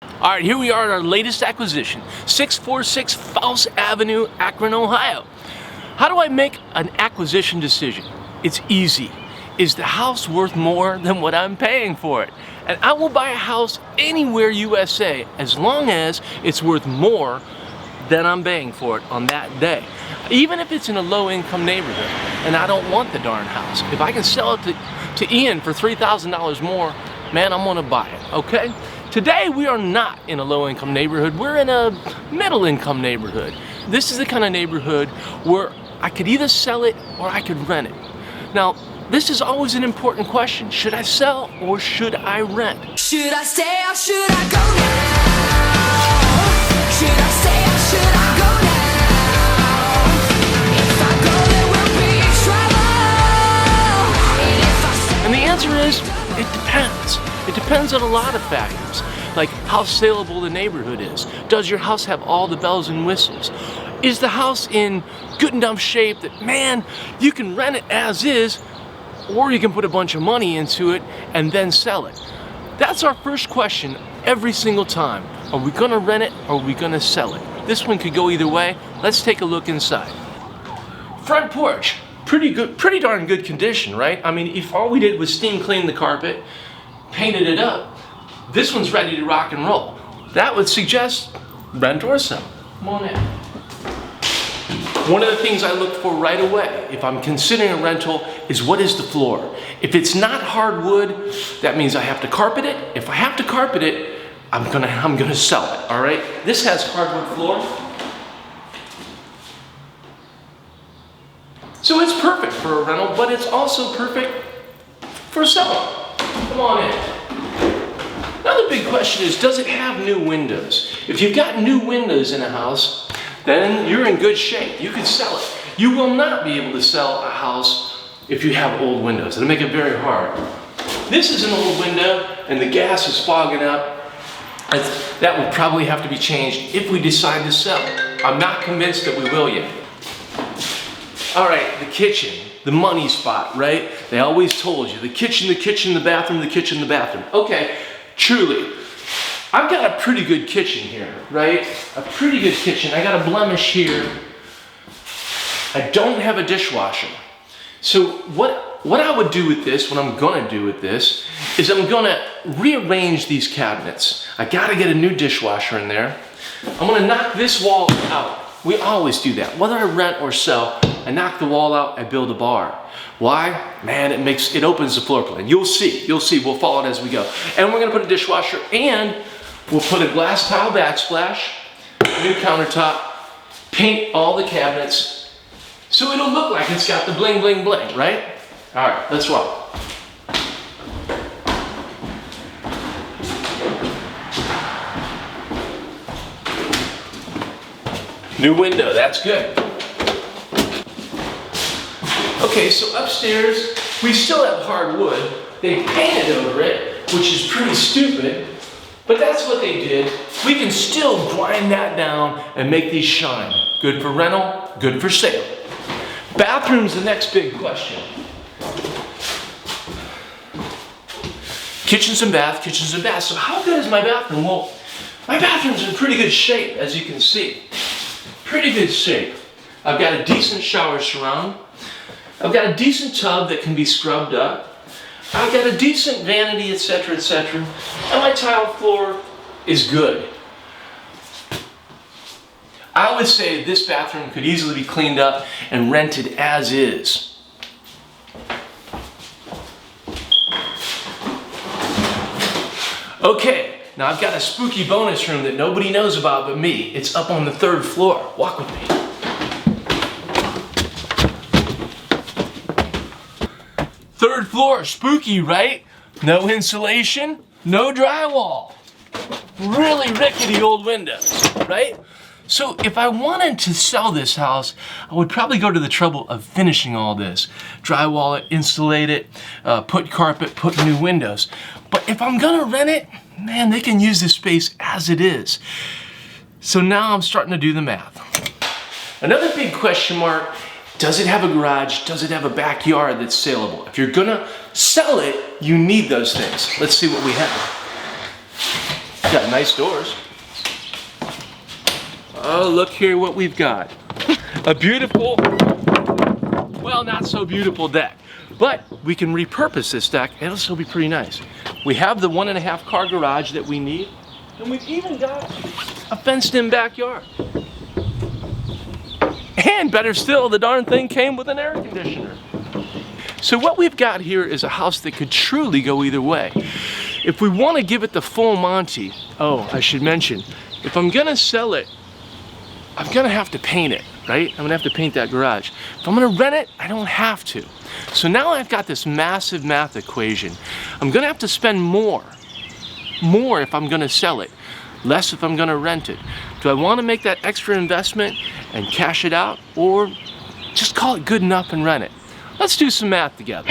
All right, here we are at our latest acquisition, 646 False Avenue, Akron, Ohio. How do I make an acquisition decision? It's easy. Is the house worth more than what I'm paying for it? And I will buy a house anywhere USA as long as it's worth more than I'm paying for it on that day. Even if it's in a low-income neighborhood and I don't want the darn house. If I can sell it to Ian for $3,000 more, man, I'm gonna buy it, okay? Today, we are not in a low-income neighborhood. We're in a middle-income neighborhood. This is the kind of neighborhood where I could either sell it or I could rent it. Now, this is always an important question. Should I sell or should I rent? Should I stay or should I go now? Should I stay or should I go now? If I go, there will be trouble. And if I stay, And the answer is, it depends. It depends on a lot of factors, like how saleable the neighborhood is. Does your house have all the bells and whistles? Is the house in good enough shape that, man, you can rent it as is, or you can put a bunch of money into it and then sell it? That's our first question every single time. Are we gonna rent it or are we gonna sell it? This one could go either way. Let's take a look inside. Front porch, pretty good, pretty darn good condition, right? I mean, if all we did was steam clean the carpet, painted it up, this one's ready to rock and roll. That would suggest rent or sell. Come on in. One of the things I look for right away if I'm considering a rental is what is the floor. If it's not hardwood, that means I have to carpet it. If I have to carpet it, I'm gonna sell it, all right? This has hardwood floor. So it's perfect for a rental, but it's also perfect for a sell. Come on in. Another big question is, does it have new windows? If you've got new windows in a house, then you're in good shape. You could sell it. You will not be able to sell a house if you have old windows. It'll make it very hard. This is an old window and the gas is fogging up. That would probably have to be changed if we decide to sell it. I'm not convinced that we will yet. All right, the kitchen, the money spot, right? They always told you, the kitchen, the bathroom, the kitchen, the bathroom. Okay, truly, I've got a pretty good kitchen here, right? A pretty good kitchen. I got a blemish here. I don't have a dishwasher. So what I would do with this, what I'm gonna do with this, is I'm gonna rearrange these cabinets. I gotta get a new dishwasher in there. I'm gonna knock this wall out. We always do that. Whether I rent or sell, I knock the wall out, I build a bar. Why? Man, it opens the floor plan. You'll see, we'll follow it as we go. And we're gonna put a dishwasher and we'll put a glass tile backsplash, new countertop, paint all the cabinets, so it'll look like it's got the bling, bling, bling, right? All right, let's roll. New window, that's good. Okay, so upstairs, we still have hardwood. They painted over it, which is pretty stupid, but that's what they did. We can still grind that down and make these shine. Good for rental, good for sale. Bathroom's the next big question. Kitchens and baths. So how good is my bathroom? Well, my bathroom's in pretty good shape, as you can see. Pretty good shape. I've got a decent shower surround. I've got a decent tub that can be scrubbed up. I've got a decent vanity, etc., etc. And my tile floor is good. I would say this bathroom could easily be cleaned up and rented as is. Okay. Now I've got a spooky bonus room that nobody knows about but me. It's up on the 3rd floor. Walk with me. Third floor, spooky, right? No insulation, no drywall. Really rickety old windows, right? So if I wanted to sell this house, I would probably go to the trouble of finishing all this. Drywall it, insulate it, put carpet, put new windows. But if I'm gonna rent it, man, they can use this space as it is. So now I'm starting to do the math. Another big question mark, does it have a garage? Does it have a backyard that's saleable? If you're gonna sell it, you need those things. Let's see what we have. Got nice doors. Oh, look here what we've got. A beautiful, well, not so beautiful deck. But we can repurpose this deck and it'll still be pretty nice. We have the 1.5 car garage that we need. And we've even got a fenced-in backyard. And better still, the darn thing came with an air conditioner. So what we've got here is a house that could truly go either way. If we want to give it the full Monty, oh, I should mention, if I'm gonna sell it, I'm gonna have to paint it, right? I'm gonna have to paint that garage. If I'm gonna rent it, I don't have to. So now I've got this massive math equation. I'm gonna have to spend more if I'm gonna sell it, less if I'm gonna rent it. Do I wanna make that extra investment and cash it out, or just call it good enough and rent it? Let's do some math together.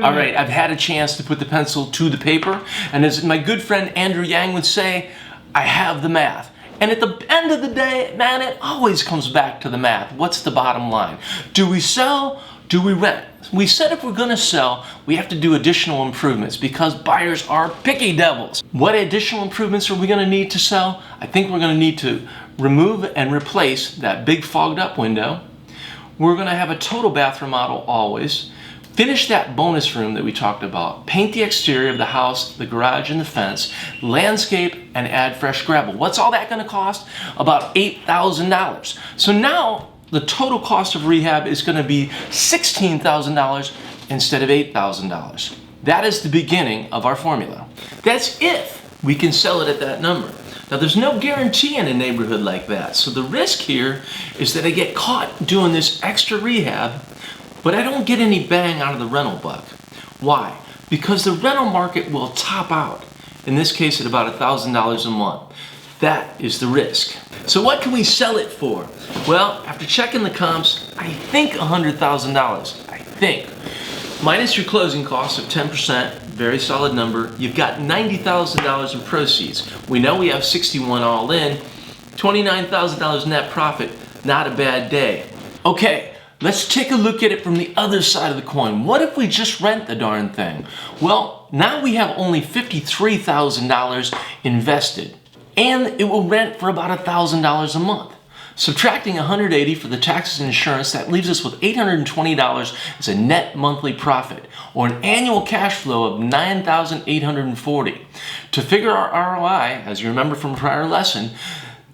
All right, I've had a chance to put the pencil to the paper, and as my good friend Andrew Yang would say, I have the math. And at the end of the day, man, it always comes back to the math. What's the bottom line? Do we sell? Do we rent? We said if we're gonna sell, we have to do additional improvements because buyers are picky devils. What additional improvements are we gonna need to sell? I think we're gonna need to remove and replace that big fogged up window. We're gonna have a total bathroom model always. Finish that bonus room that we talked about. Paint the exterior of the house, the garage, and the fence. Landscape and add fresh gravel. What's all that gonna cost? About $8,000. So now the total cost of rehab is gonna be $16,000 instead of $8,000. That is the beginning of our formula. That's if we can sell it at that number. Now there's no guarantee in a neighborhood like that. So the risk here is that I get caught doing this extra rehab, but I don't get any bang out of the rental buck. Why? Because the rental market will top out, in this case at about $1,000 a month. That is the risk. So what can we sell it for? Well, after checking the comps, I think $100,000, I think. Minus your closing costs of 10%, very solid number, you've got $90,000 in proceeds. We know we have 61 all in, $29,000 net profit, not a bad day. Okay. Let's take a look at it from the other side of the coin. What if we just rent the darn thing? Well, now we have only $53,000 invested, and it will rent for about $1,000 a month. Subtracting $180 for the taxes and insurance, that leaves us with $820 as a net monthly profit, or an annual cash flow of $9,840. To figure our ROI, as you remember from a prior lesson,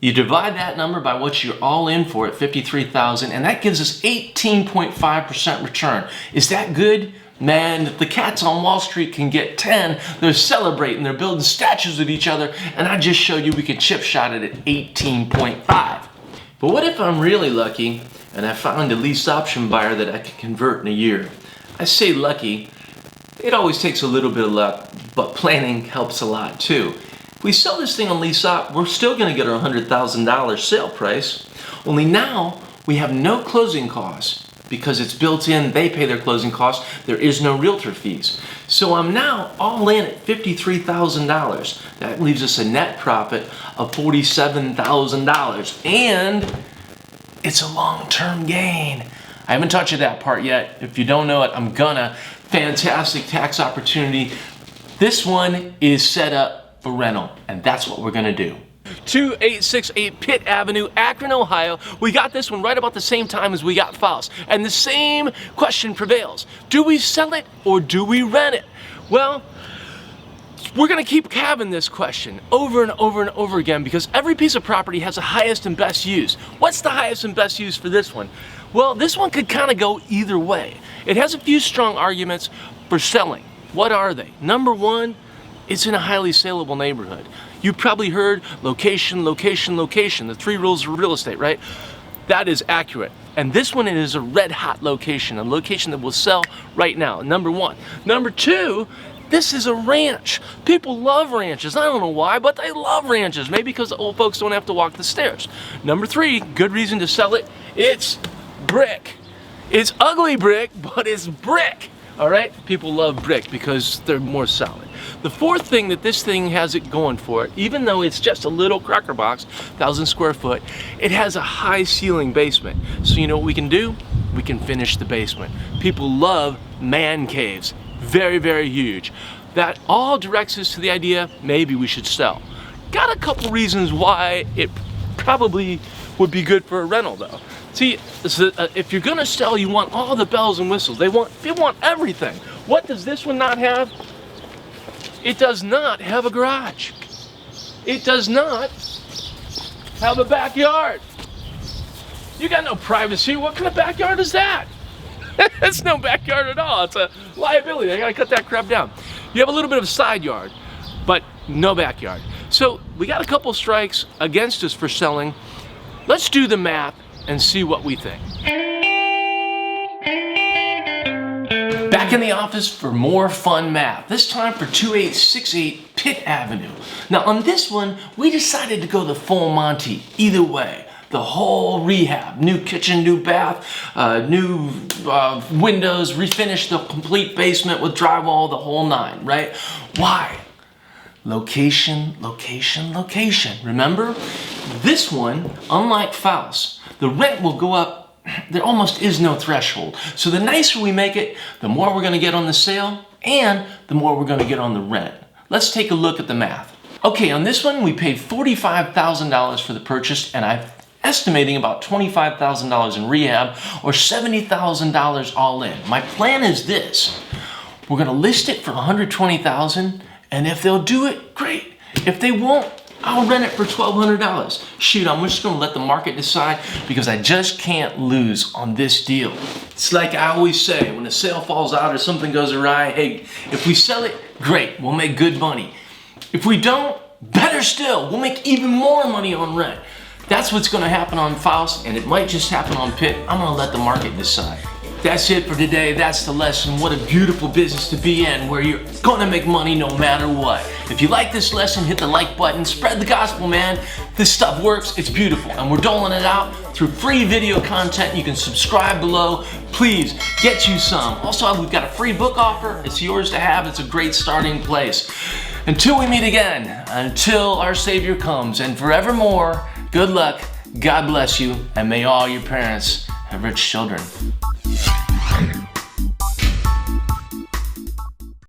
you divide that number by what you're all in for at $53,000, and that gives us 18.5% return. Is that good? Man, if the cats on Wall Street can get 10, they're celebrating, they're building statues of each other, and I just showed you we can chip shot it at 18.5. But what if I'm really lucky and I found a lease option buyer that I can convert in a year? I say lucky, it always takes a little bit of luck, but planning helps a lot too. If we sell this thing on lease up, we're still gonna get our $100,000 sale price. Only now we have no closing costs because it's built in, they pay their closing costs, there is no realtor fees. So I'm now all in at $53,000. That leaves us a net profit of $47,000, and it's a long-term gain. I haven't touched that part yet. If you don't know it, I'm gonna. Fantastic tax opportunity. This one is set up for rental, and that's what we're gonna do. 2868 Pitt Avenue, Akron, Ohio. We got this one right about the same time as we got Faust, and the same question prevails. Do we sell it or do we rent it? Well, we're gonna keep having this question over and over and over again because every piece of property has a highest and best use. What's the highest and best use for this one? Well, this one could kind of go either way. It has a few strong arguments for selling. What are they? Number one, it's in a highly saleable neighborhood. You probably heard location, location, location, the 3 rules of real estate, right? That is accurate. And this one is a red hot location, a location that will sell right now, number one. Number two, this is a ranch. People love ranches. I don't know why, but they love ranches. Maybe because the old folks don't have to walk the stairs. Number three, good reason to sell it, it's brick. It's ugly brick, but it's brick. All right, people love brick because they're more solid. The fourth thing that this thing has it going for it, even though it's just a little cracker box, 1,000 square foot, it has a high ceiling basement. So you know what we can do? We can finish the basement. People love man caves. Very, very huge. that all directs us to the idea maybe we should sell. Got a couple reasons why it probably would be good for a rental though. See, if you're gonna sell, you want all the bells and whistles. They want everything. What does this one not have? It does not have a garage. It does not have a backyard. You got no privacy. What kind of backyard is that? That's no backyard at all. It's a liability. I gotta cut that crap down. You have a little bit of a side yard, but no backyard. So we got a couple strikes against us for selling. Let's do the math and see what we think. Back in the office for more fun math, this time for 2868 Pitt Avenue. Now on this one, we decided to go the full Monty, either way. The whole rehab, new kitchen, new bath, new windows, refinish the complete basement with drywall, the whole nine, right? Why? Location, location, location. Remember? This one, unlike Faust, the rent will go up. There almost is no threshold. So the nicer we make it, the more we're gonna get on the sale and the more we're gonna get on the rent. Let's take a look at the math. Okay, on this one, we paid $45,000 for the purchase, and I'm estimating about $25,000 in rehab or $70,000 all in. My plan is this. We're gonna list it for $120,000, and if they'll do it, great. If they won't, I'll rent it for $1,200. Shoot, I'm just gonna let the market decide because I just can't lose on this deal. It's like I always say, when a sale falls out or something goes awry, hey, if we sell it, great, we'll make good money. If we don't, better still, we'll make even more money on rent. That's what's gonna happen on Faust, and it might just happen on Pitt. I'm gonna let the market decide. That's it for today. That's the lesson. What a beautiful business to be in, where you're gonna make money no matter what. If you like this lesson, hit the like button. Spread the gospel, man. This stuff works. It's beautiful. And we're doling it out through free video content. You can subscribe below. Please, get you some. Also, we've got a free book offer. It's yours to have. It's a great starting place. Until we meet again, until our Savior comes, and forevermore, good luck, God bless you, and may all your parents have rich children.